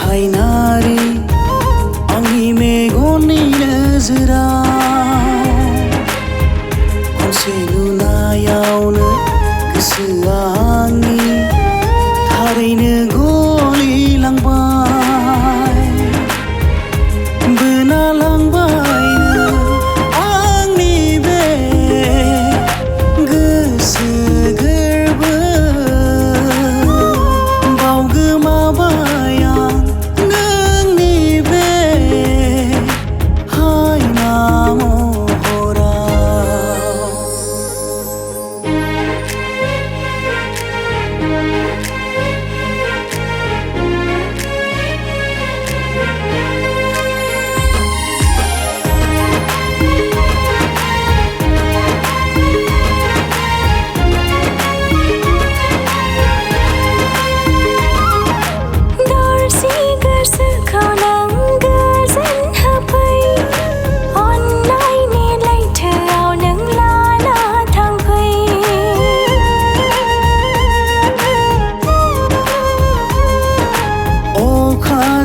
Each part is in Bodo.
हायनारि आंनि मेगननि नोजोराव खनसे नुनायावनो गोसोआ आंनि थारैनो गलिलांबाय बोना लांबायनो आंनि बे गोसो गोरबो बावगोमाबाय आं नोंनि बे हायना महराव।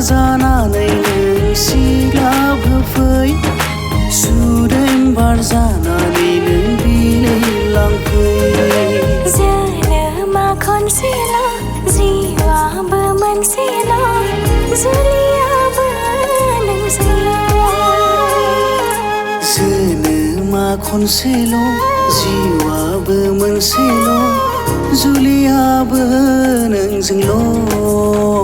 जानानै नों सिग्लाब होफै सुदेम बार जानानै नों बिलिलांफै जोनोमा खनसेल' जिउआबो मोनसेल' जुलियाबो नोंजोंल'। जोनोमा खनसेल' जिउआबो मोनसेल' जुलियाबो नोंजोंल'।